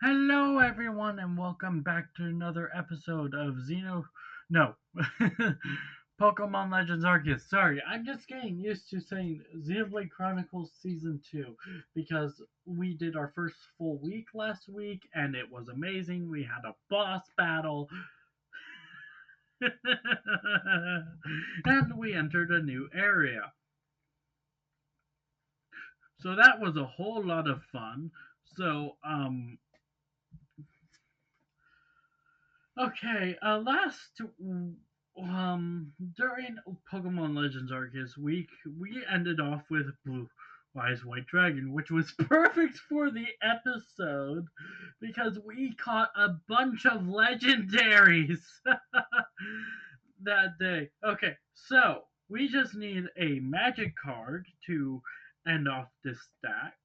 Hello, everyone, and welcome back to another episode of No, Pokemon Legends Arceus. Sorry, I'm just getting used to saying Xenoblade Chronicles Season 2 because we did our first full week last week and it was amazing. We had a boss battle and we entered a new area. So that was a whole lot of fun. So, okay, during Pokemon Legends Arceus week, we ended off with Blue Wise White Dragon, which was perfect for the episode because we caught a bunch of legendaries that day. Okay, so we just need a magic card to end off this stack.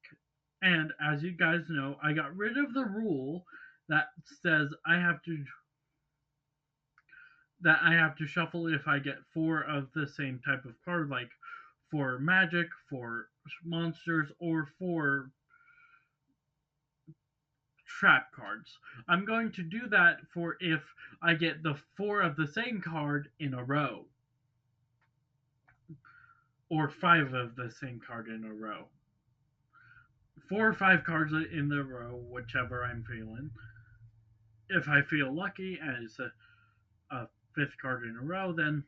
And as you guys know, I got rid of the rule that says I have to shuffle if I get four of the same type of card, like for magic, for monsters, or for trap cards. I'm going to do that for if I get the four of the same card in a row, or five of the same card in a row. Four or five cards in the row, whichever I'm feeling. If I feel lucky and it's a fifth card in a row, then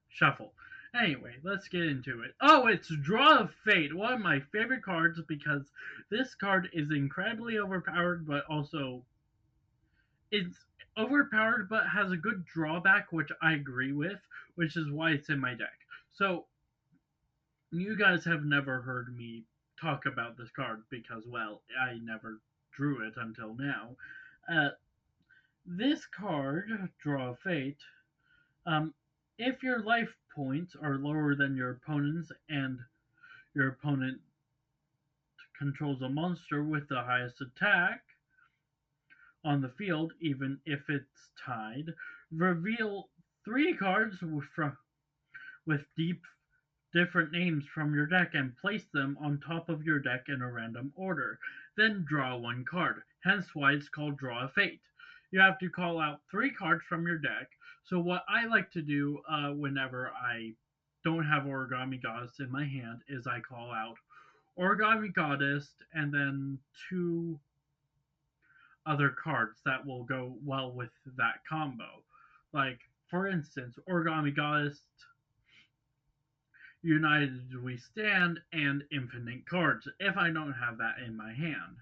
shuffle. Anyway, let's get into it. Oh, it's Draw of Fate, one of my favorite cards because this card is incredibly overpowered, but also it's overpowered but has a good drawback, which I agree with, which is why it's in my deck. So, you guys have never heard me talk about this card because, well, I never drew it until now. Uh, this card, Draw of Fate, um, if your life points are lower than your opponent's and your opponent controls a monster with the highest attack on the field, even if it's tied, reveal three cards with different names from your deck and place them on top of your deck in a random order. Then draw one card, hence why it's called Draw a Fate. You have to call out three cards from your deck. So, what I like to do whenever I don't have Origami Goddess in my hand is I call out Origami Goddess and then two other cards that will go well with that combo. Like, for instance, Origami Goddess, United We Stand, and Infinite Cards if I don't have that in my hand.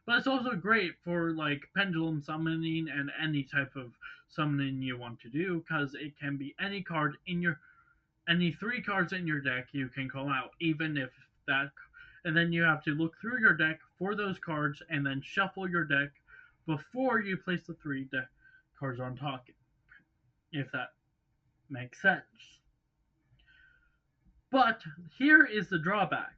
But it's also great for like pendulum summoning and any type of summoning you want to do because it can be any three cards in your deck you can call out, even if that. And then you have to look through your deck for those cards and then shuffle your deck before you place the cards on top, if that makes sense. But here is the drawback.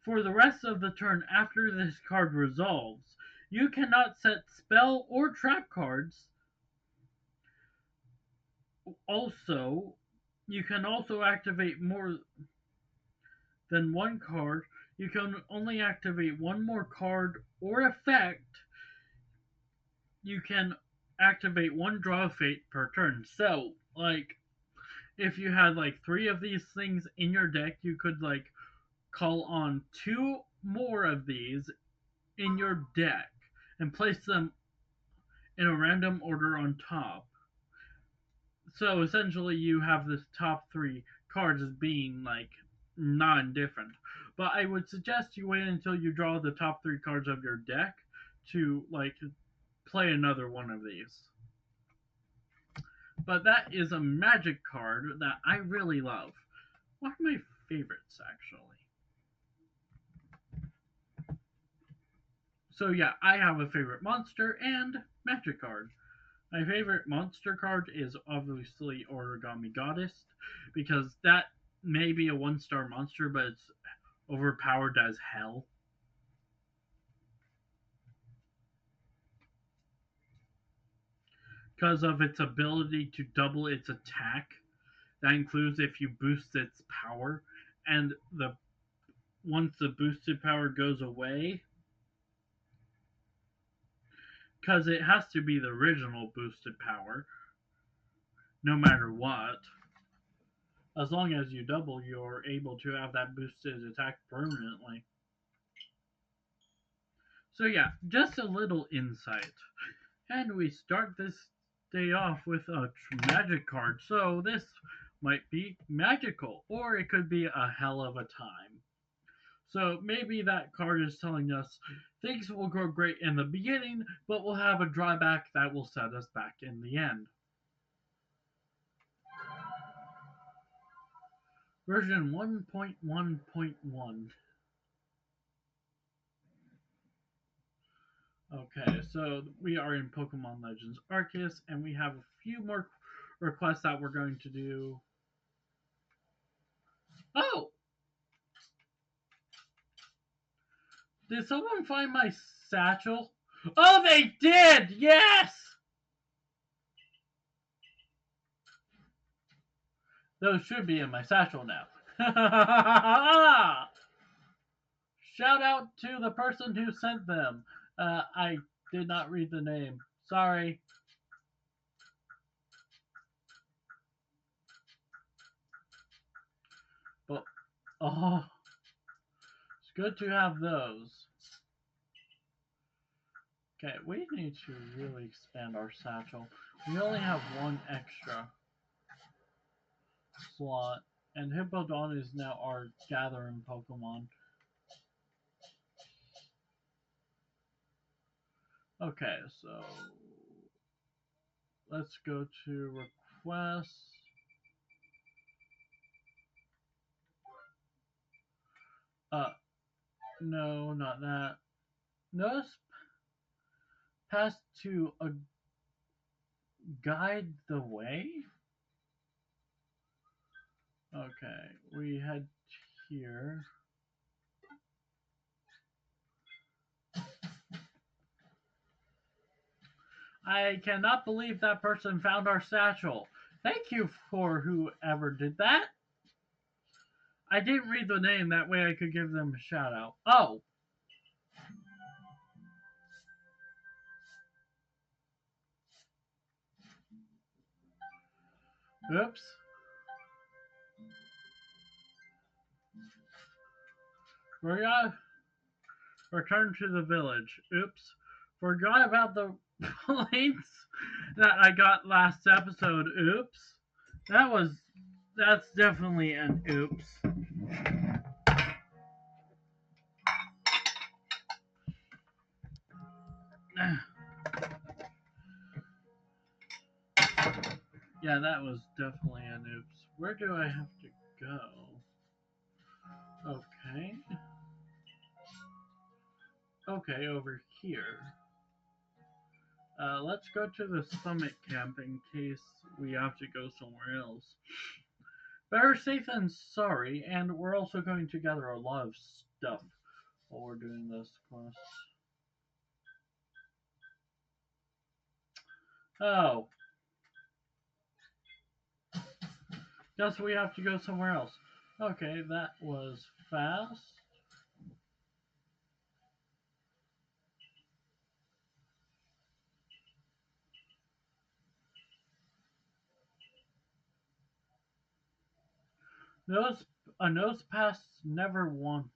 For the rest of the turn after this card resolves, you cannot set spell or trap cards. Also, you can also activate more than one card. You can only activate one more card or effect. You can activate one Draw of Fate per turn. So, like, if you had like three of these things in your deck, you could like call on two more of these in your deck and place them in a random order on top. So essentially, you have this top three cards as being like non different. But I would suggest you wait until you draw the top three cards of your deck to like play another one of these. But that is a magic card that I really love. One of my favorites, actually. So yeah, I have a favorite monster and magic card. My favorite monster card is obviously Origami Goddess because that may be a one-star monster, but it's overpowered as hell. Because of its ability to double its attack. That includes if you boost its power, and the once the boosted power goes away, because it has to be the original boosted power, no matter what. As long as you double, you're able to have that boosted attack permanently. So yeah, just a little insight. And we start this day off with a magic card. So this might be magical, or it could be a hell of a time. So maybe that card is telling us things will go great in the beginning, but we'll have a drawback that will set us back in the end. Version 1.1.1. Okay, so we are in Pokemon Legends Arceus, and we have a few more requests that we're going to do. Oh! Did someone find my satchel? Oh, they did! Yes! Those should be in my satchel now. Shout out to the person who sent them. I did not read the name. Sorry. But, oh, it's good to have those. Okay, we need to really expand our satchel. We only have one extra slot, and Hippodon is now our gathering Pokemon. Okay, so let's go to requests. No, not that. Notice pass to a guide the way. Okay, we head here. I cannot believe that person found our satchel. Thank you for whoever did that. I didn't read the name, that way I could give them a shout out. Oh! Oops. Forgot. Return to the village. Oops. Forgot about the plates that I got last episode. Oops. That's definitely an oops. Yeah, that was definitely an oops. Where do I have to go? Okay. Okay, over here. Let's go to the summit camp in case we have to go somewhere else. Better safe than sorry, and we're also going to gather a lot of stuff while we're doing this quest. Oh. Guess we have to go somewhere else. Okay, that was fast. A nose pass never wanders.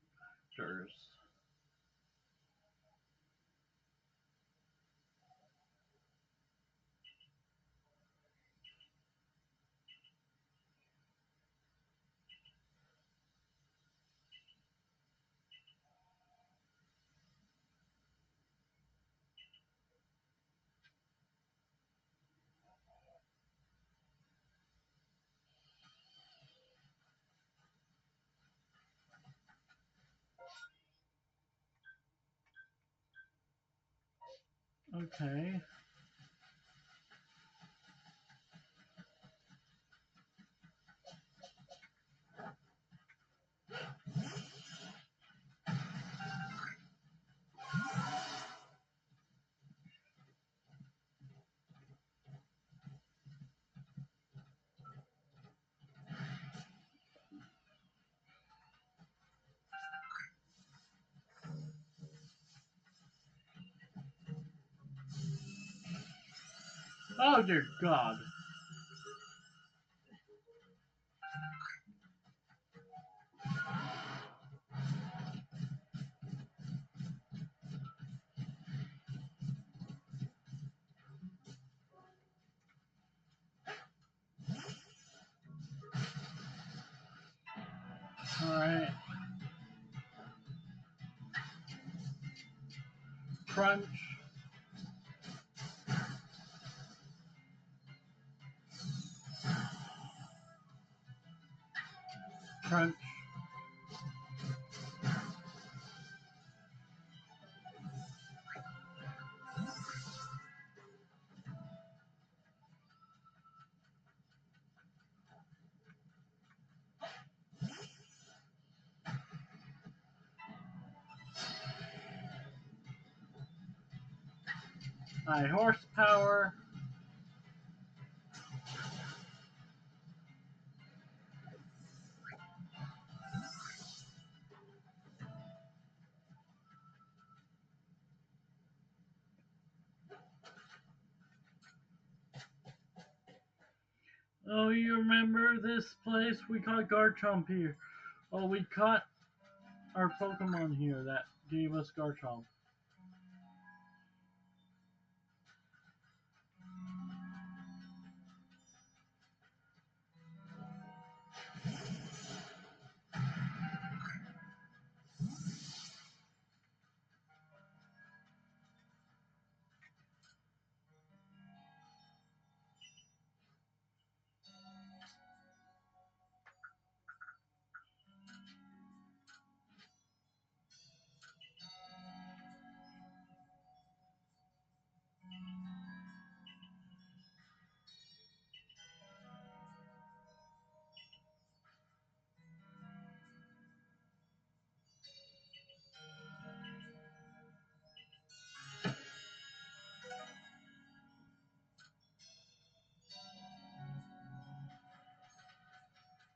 Okay. Oh dear God. Alright. Crunch. Crunch. High horsepower. Oh, you remember this place? We caught Garchomp here. Oh, we caught our Pokemon here that gave us Garchomp.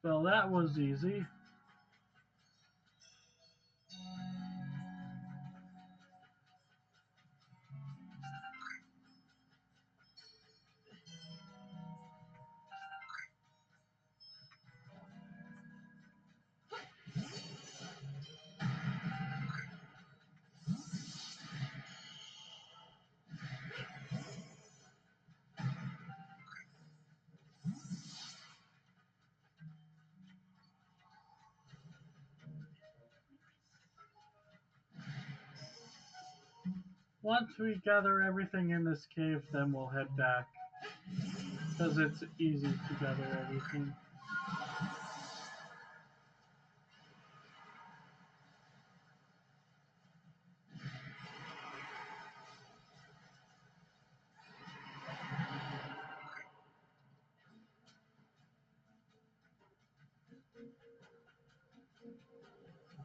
Well, that was easy. Once we gather everything in this cave, then we'll head back. Because it's easy to gather everything.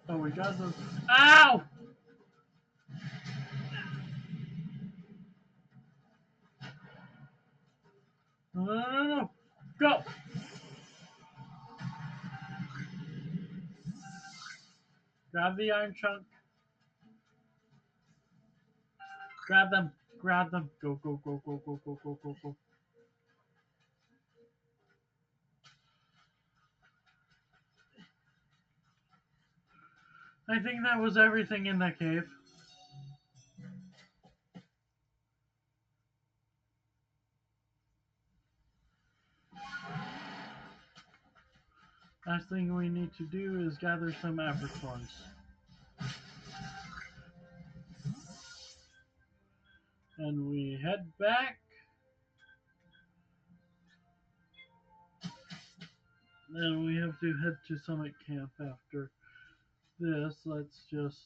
Oh, we got them. Ow! No, no, no, no. Go! Grab the iron chunk. Grab them. Grab them. Go, go, go, go, go, go, go, go, go. I think that was everything in that cave. Last thing we need to do is gather some apricorns. And we head back. Then we have to head to Summit Camp after this. Let's just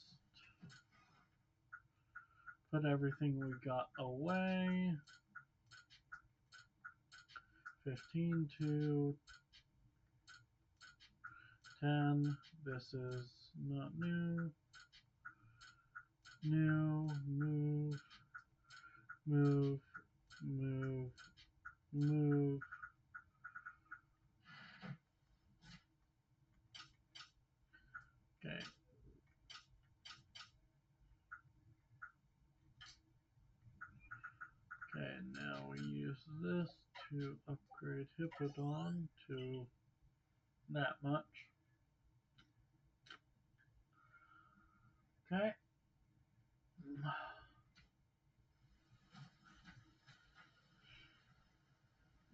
put everything we got away. 15 to 10. This is not new. New. Move. Move. Move. Move. Okay. Okay, now we use to upgrade Hippodon to that much. Okay.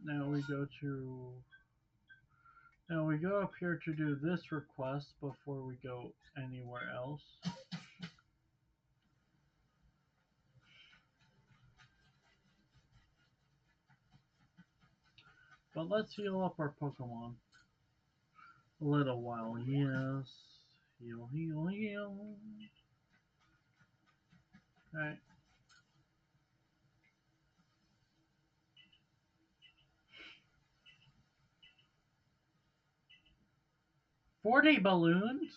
Now we go to Now we go up here to do this request before we go anywhere else. But let's heal up our Pokemon a little while. Yes. Heal, heal, heal. Okay. $40 balloons?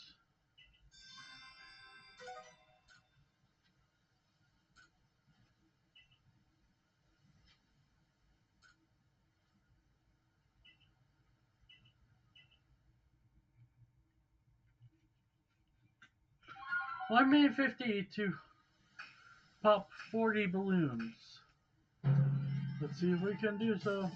$1,050,000 to pop 40 balloons. Let's see if we can do so.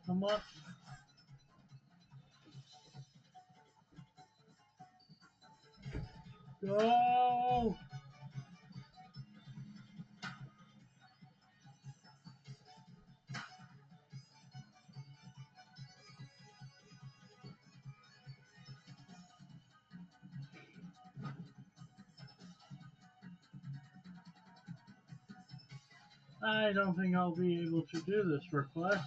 Come on. Go! I don't think I'll be able to do this request.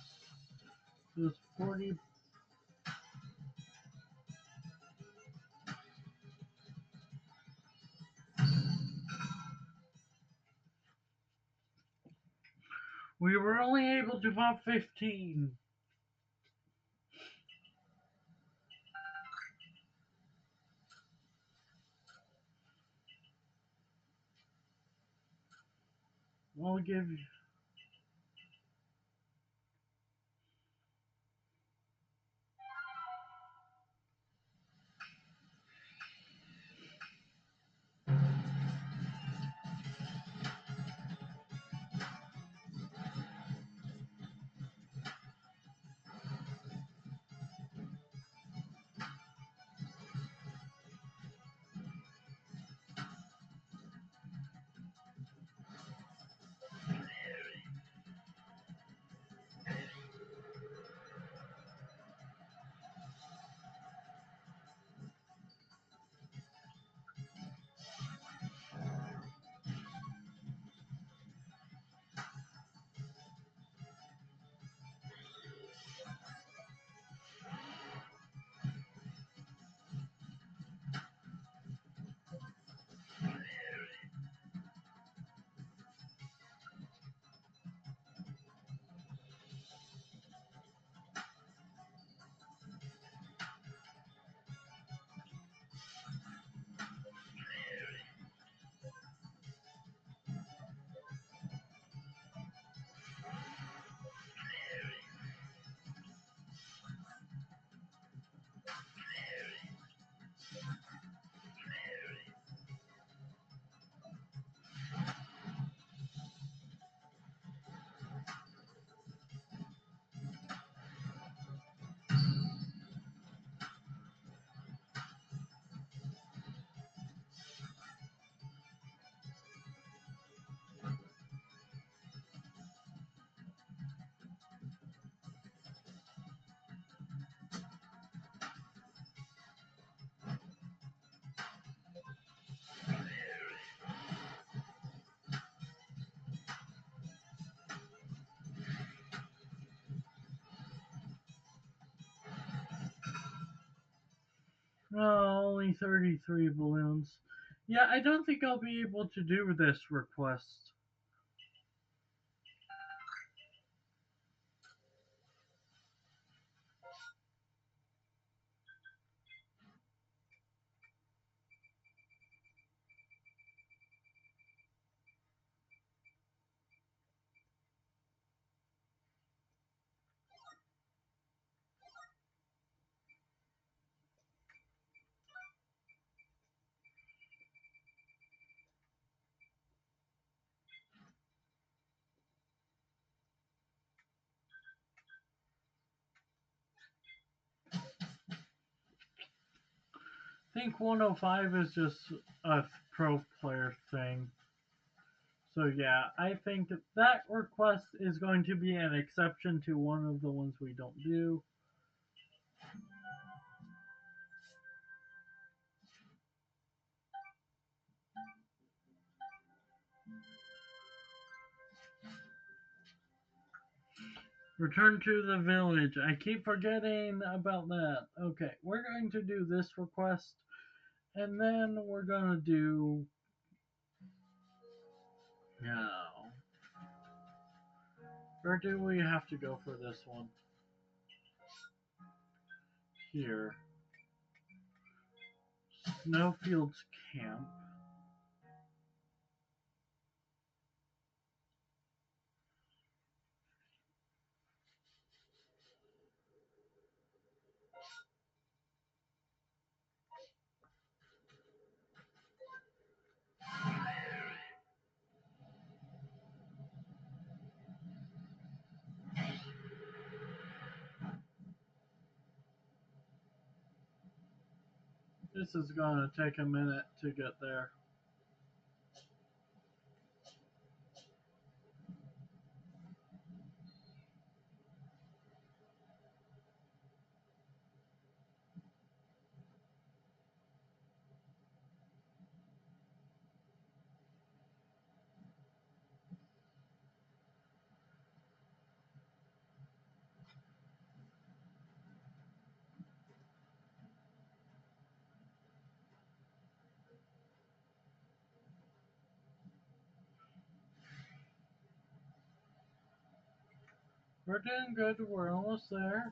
This 40. We were only able to pop 15. I'll give you. only 33 balloons. Yeah, I don't think I'll be able to do this request. I think 105 is just a pro player thing. So yeah, I think that request is going to be an exception to one of the ones we don't do. Return to the village. I keep forgetting about that. Okay, we're going to do this request, and then we're going to do. No. Where do we have to go for this one? Here. Snowfields Camp. This is going to take a minute to get there. We're doing good. We're almost there.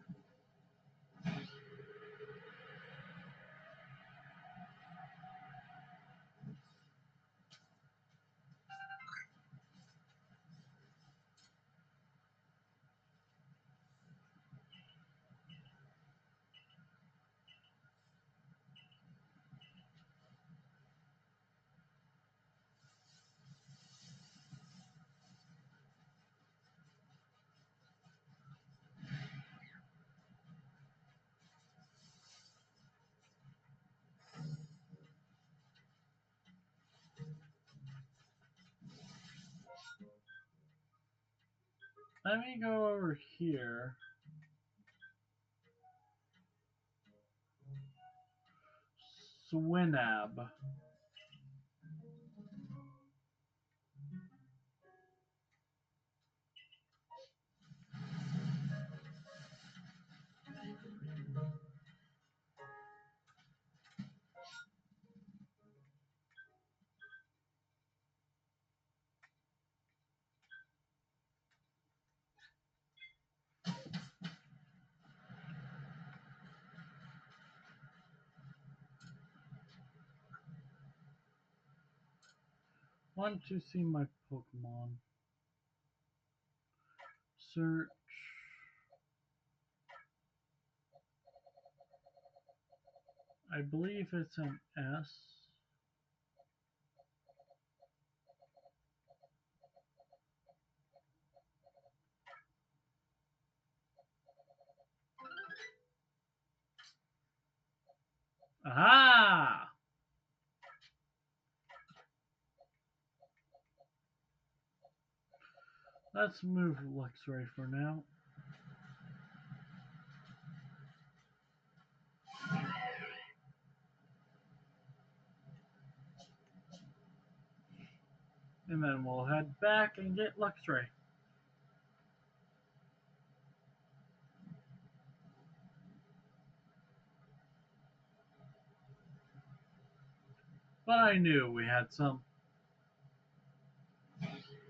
Let me go over here. Swinab. Want to see my Pokemon. Search. I believe it's an S. Aha! Let's move Luxray for now. And then we'll head back and get Luxray. But I knew we had some.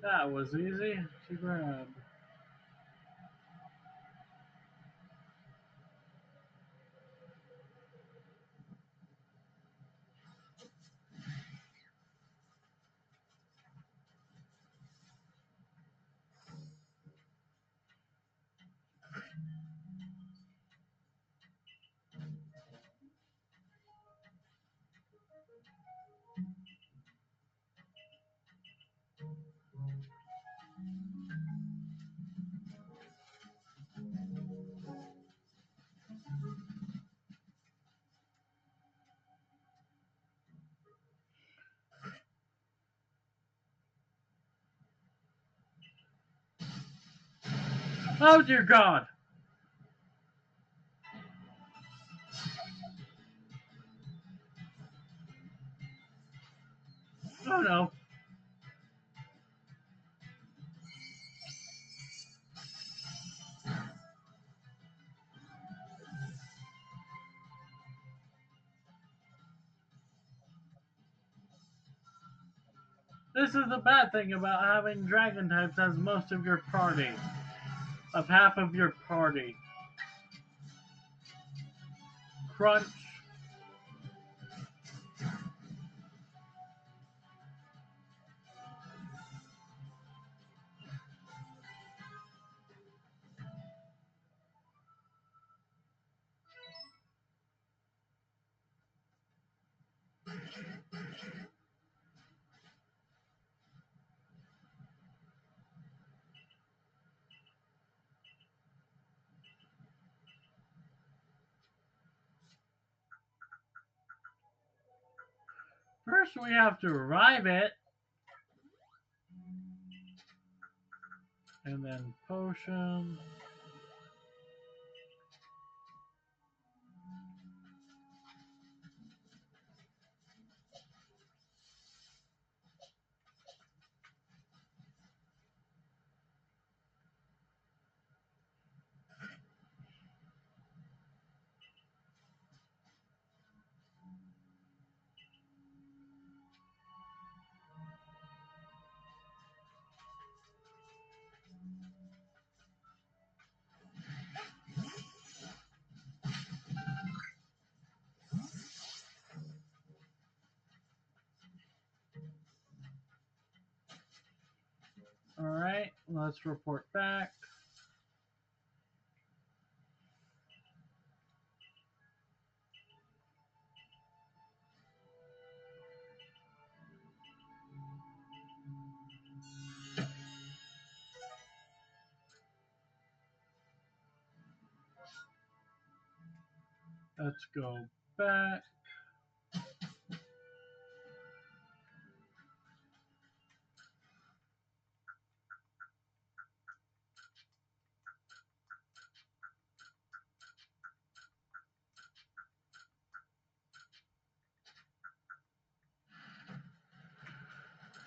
That was easy to grab. Oh dear God! Oh no. This is the bad thing about having dragon types as most of your party. Of half of your party. Crunch. First we have to revive it. And then potion. Alright, let's report back. Let's go back.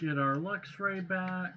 Get our Luxray back.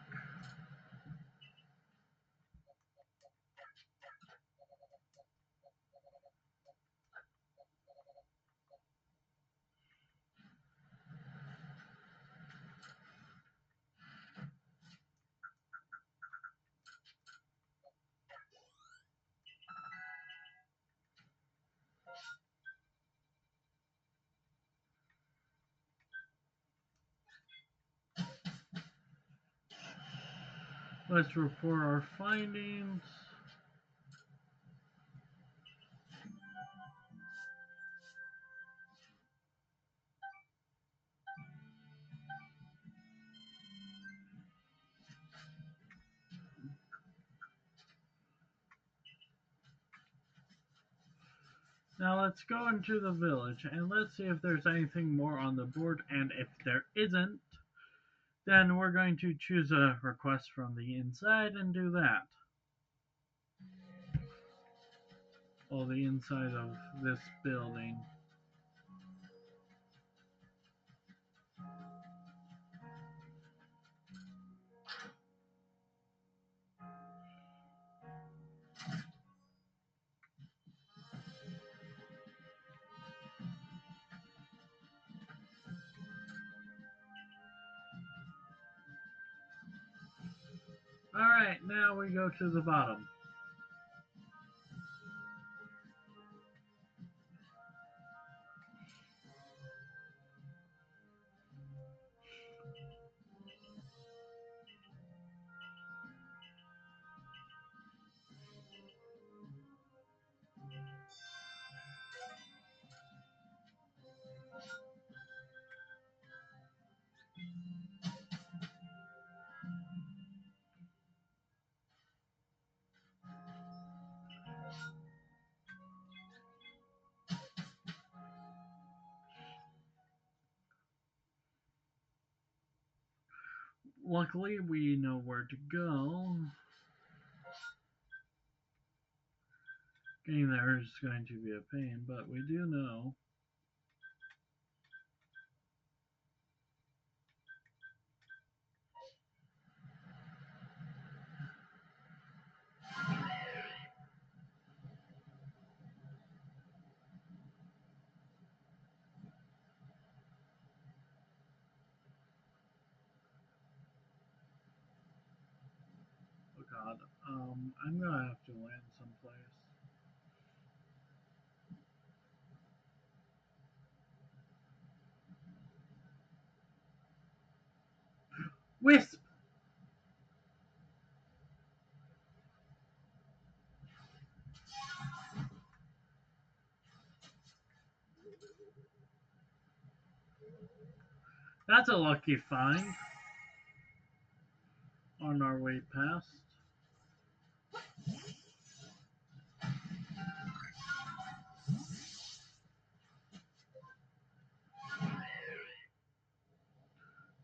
Let's report our findings. Now let's go into the village and let's see if there's anything more on the board, and if there isn't, then we're going to choose a request from the inside and do that. Or the inside of this building. Alright, now we go to the bottom. Luckily, we know where to go. Getting there is going to be a pain, but we do know. Oh god. I'm gonna have to land someplace. Wisp! That's a lucky find on our way past.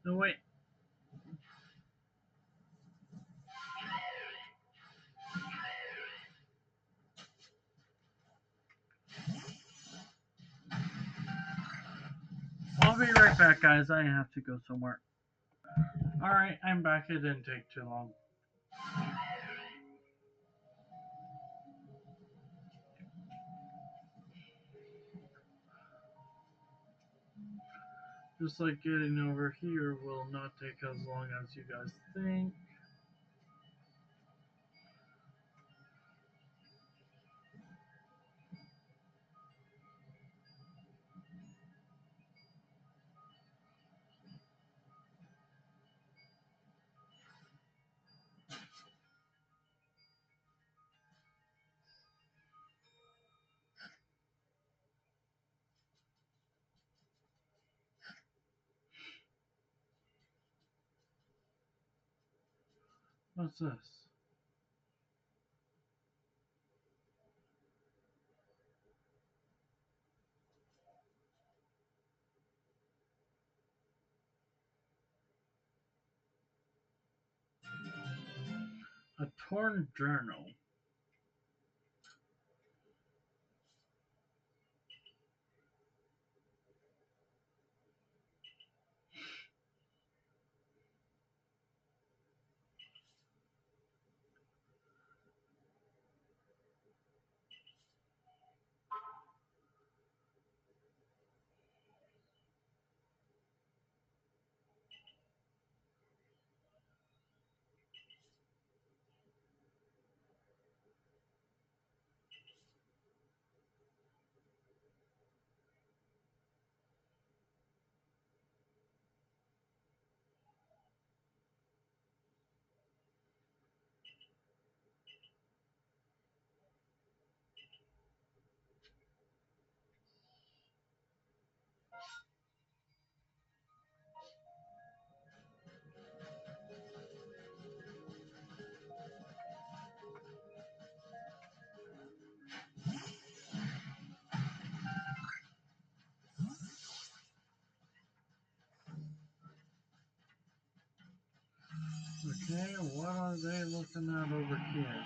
No, wait. I'll be right back, guys. I have to go somewhere. Alright, I'm back. It didn't take too long. Just like getting over here will not take as long as you guys think. What's this? A torn journal. Okay, what are they looking at over here?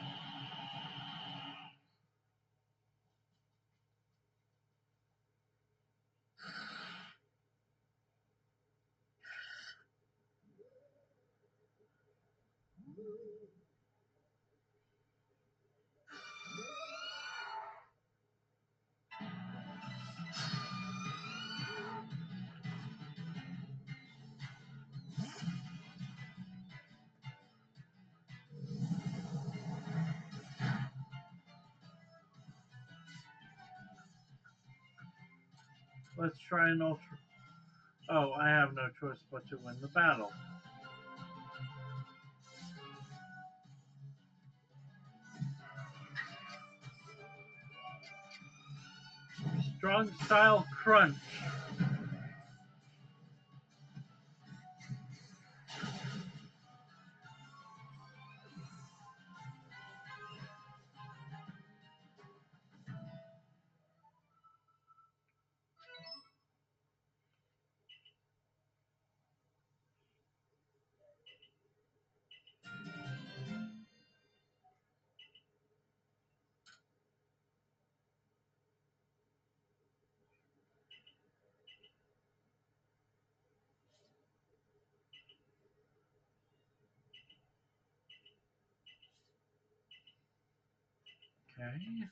Let's try an ultra. Oh, I have no choice but to win the battle. Strong style crunch. Okay.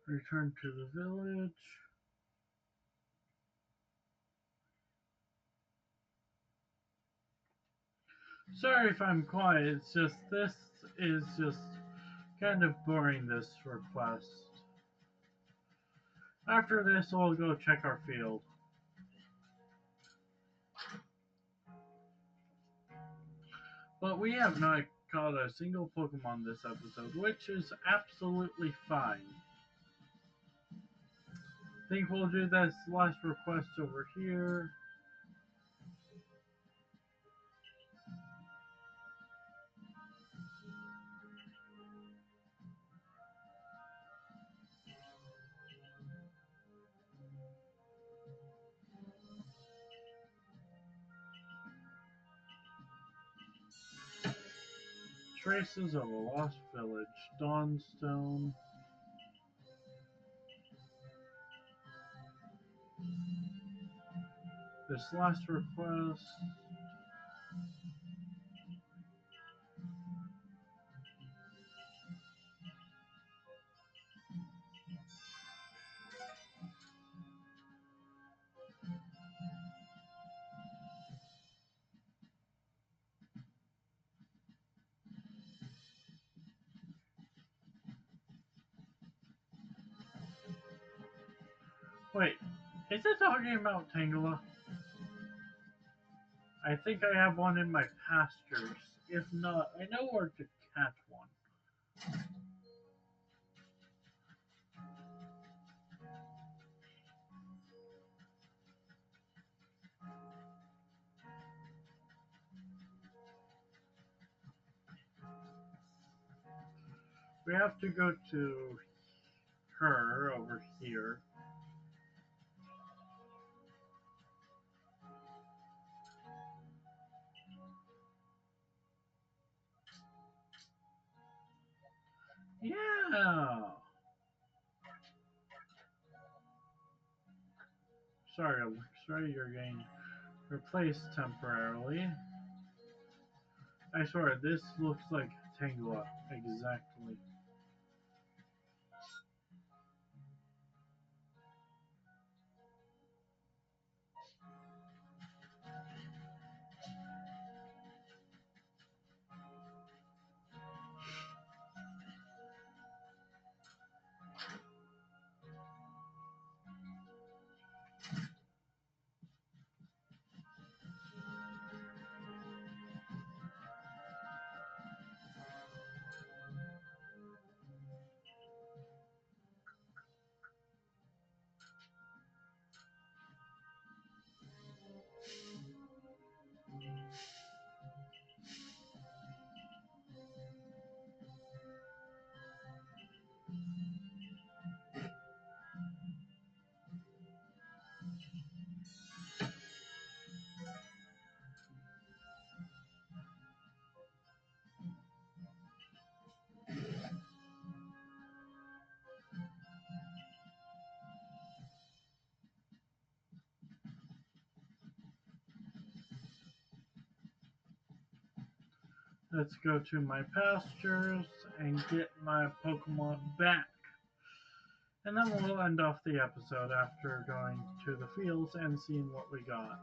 Return to the village. Sorry if I'm quiet, it's just this is just kind of boring, this request. After this, we'll go check our field. But we have not caught a single Pokemon this episode, which is absolutely fine. Think we'll do this last request over here. Traces of a lost village, Dawnstone. This last request. Wait, is it talking about Tangela? I think I have one in my pastures. If not, I know where to catch one. We have to go to her over here. Yeah. Sorry, Alexa, you're getting replaced temporarily. I swear, this looks like Tangela. Exactly. Let's go to my pastures and get my Pokemon back. And then we'll end off the episode after going to the fields and seeing what we got.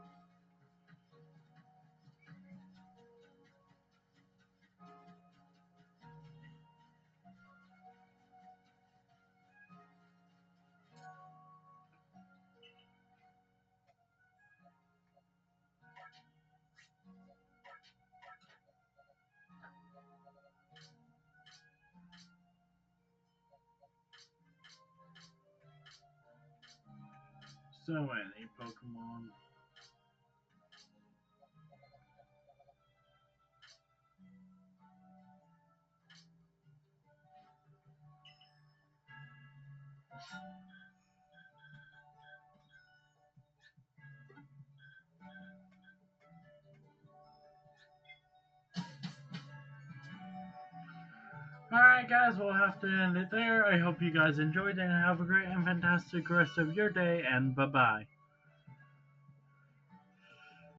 So many Pokemon. Alright guys, we'll have to end it there. I hope you guys enjoyed and have a great and fantastic rest of your day, and bye bye.